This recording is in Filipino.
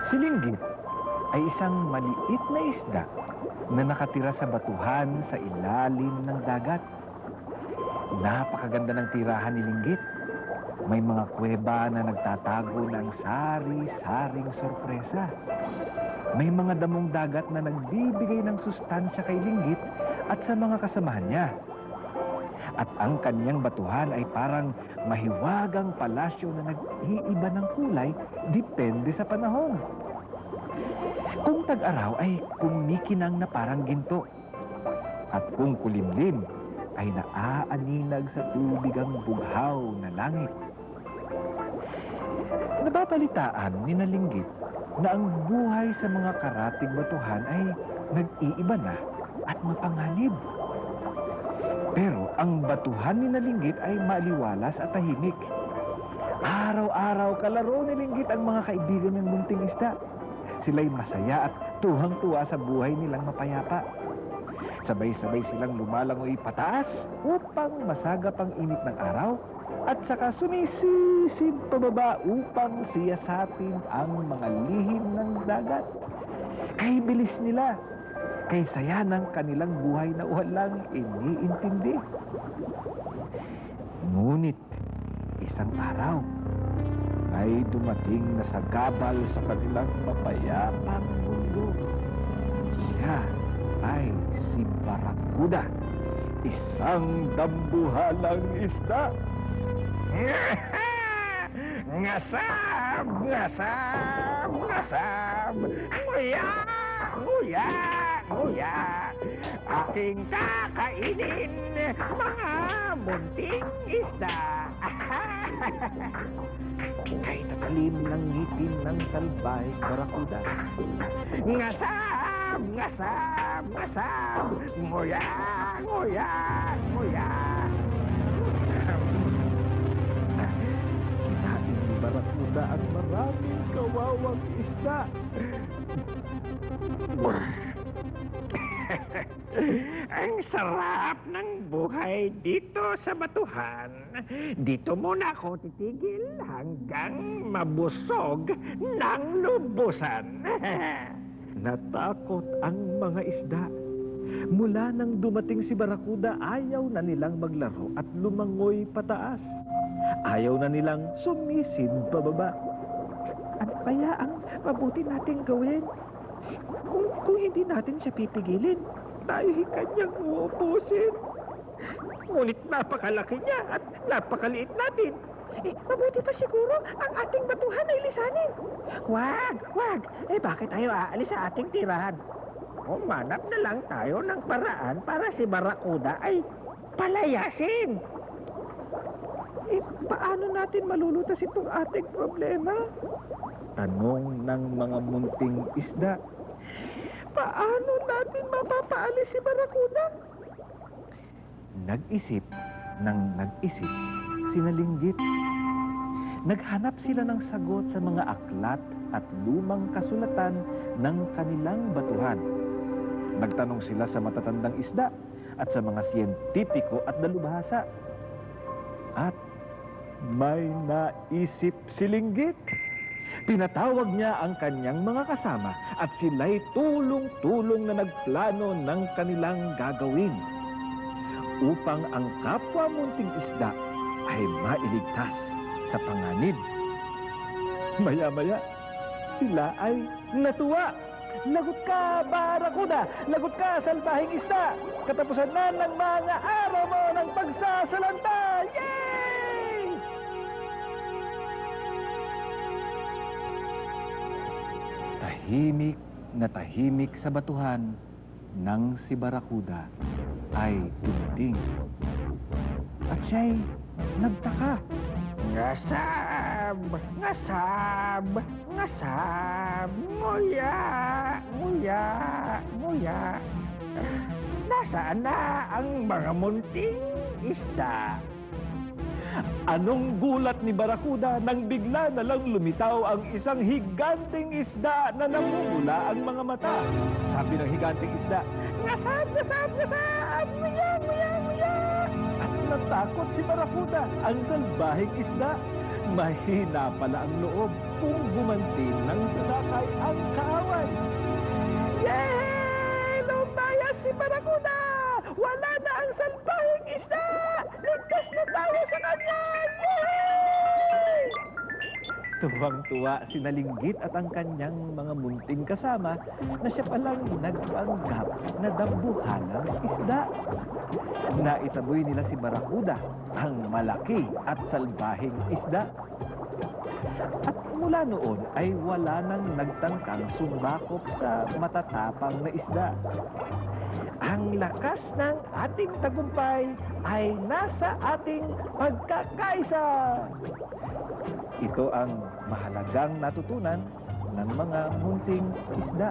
Si Linggit ay isang maliit na isda na nakatira sa batuhan sa ilalim ng dagat. Napakaganda ng tirahan ni Linggit. May mga kuweba na nagtatago ng sari-saring sorpresa. May mga damong dagat na nagbibigay ng sustansya kay Linggit at sa mga kasamahan niya. At ang kanyang batuhan ay parang mahiwagang palasyo na nag-iiba ng kulay depende sa panahon. Kung tag-araw ay kumikinang na parang ginto. At kung kulimlim ay naaaninag sa tubig ang bughaw na langit. Nababalitaan ni Linggit na ang buhay sa mga karatig batuhan ay nag-iiba na at mapanganib. Pero ang batuhan ni Linggit ay maliwalas at tahimik. Araw-araw kalaro ni Linggit ang mga kaibigan ng munting isda. Sila'y masaya at tuhang-tuwa sa buhay nilang mapayapa. Sabay-sabay silang lumalangoy pataas upang masagap ang init ng araw at saka sumisisid pababa upang siyasatin ang mga lihim ng dagat. Kay bilis nila, kay saya ng kanilang buhay na walang iniintindi. Ngunit, isang araw, ay dumating na sagabal sa kanilang mapayapang mundo. Siya ay si Barakuda, isang dambuhalang isda. Ngasab! Ngasab! Ngasab! Nguya! Nguya! Nguya! Aking kakainin mga munting isda. Kay tatalim ng ngipin ng salbahik Barakuda. Ngasab! Ngasab! Ngasab! Nguya! Nguya! Nguya! Kinain ni Barakuda ang maraming kawawang isda. Ang sarap ng buhay dito sa batuhan. Dito muna ako titigil hanggang mabusog ng lubusan. Natakot ang mga isda. Mula nang dumating si Barakuda, ayaw na nilang maglaro at lumangoy pataas. Ayaw na nilang sumisid pababa. Ano kaya ang mabuti nating gawin? Kung hindi natin siya pipigilin, tayo kanyang uubusin. Ngunit napakalaki niya at napakaliit natin. Mabuti pa siguro ang ating batuhan ay lisanin. Wag! Wag! Bakit tayo aalis sa ating tirahan? Umanap na lang tayo ng paraan para si Barakuda ay palayasin. Paano natin malulutas itong ating problema? Tanong ng mga munting isda. Paano natin mapapaalis si Barakuda? Nag-isip ng nag-isip sina Linggit. Naghanap sila ng sagot sa mga aklat at lumang kasulatan ng kanilang batuhan. Nagtanong sila sa matatandang isda at sa mga siyentipiko at dalubhasa. At may naisip si Linggit. Pinatawag niya ang kanyang mga kasama at sila'y tulong-tulong na nagplano ng kanilang gagawin upang ang kapwa munting isda ay mailigtas sa panganib. Maya-maya, sila ay natuwa. Lagot ka, Barakuda! Lagot ka, salbahing isda! Katapusan na ng mga araw mo ng pagsasalanta! Yay! Tahimik na tahimik sa batuhan nang si Barakuda ay dumating. At siya'y nagtaka. Ngasab! Ngasab! Ngasab! Nguya! Nguya! Nguya! Nasaan na ang mga munting isda? Anong gulat ni Barakuda nang bigla na lang lumitaw ang isang higanting isda na namumula ang mga mata. Sabi ng higanting isda, Ngasab! Ngasab! Ngasab! Nguya! Nguya! Nguya! at natakot si Barracuda, ang salbahing isda. Mahina pala ang loob kung gumanti ng salakay ang kaaway. Yay! Lumayas si Barracuda! Wala na ang salbahing isda! Ligtas na tayo sa kanya! Yay! Tuwang-tuwa si Nalinggit at ang kanyang mga munting kasama na siya palang nagpanggap na dambuhalang isda. Naitaboy nila si Barracuda, ang malaki at salbahing isda. At mula noon ay wala nang nagtangkang sumbakop sa matatapang na isda. Ang lakas ng ating tagumpay ay nasa ating pagkakaisa. Ito ang mahalagang natutunan ng mga munting isda.